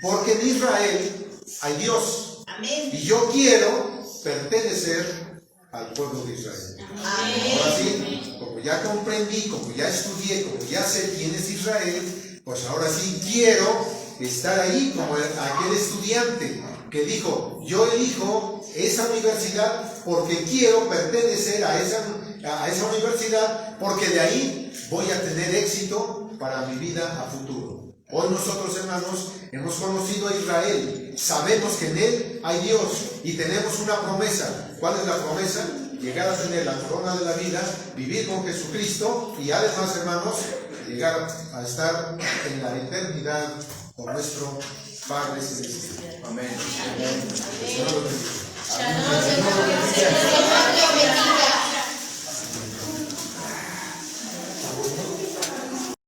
Porque en Israel hay Dios. Amén. Y yo quiero pertenecer al pueblo de Israel. Amén. Ahora sí, como ya comprendí, como ya estudié, como ya sé quién es Israel, pues ahora sí quiero estar ahí como aquel estudiante que dijo, yo elijo esa universidad porque quiero pertenecer a esa universidad, porque de ahí voy a tener éxito para mi vida a futuro. Hoy nosotros, hermanos, hemos conocido a Israel, sabemos que en él hay Dios y tenemos una promesa. ¿Cuál es la promesa? Llegar a tener la corona de la vida, vivir con Jesucristo y además, hermanos, llegar a estar en la eternidad con nuestro Padre Celestial. Amén. Amén. Shalom.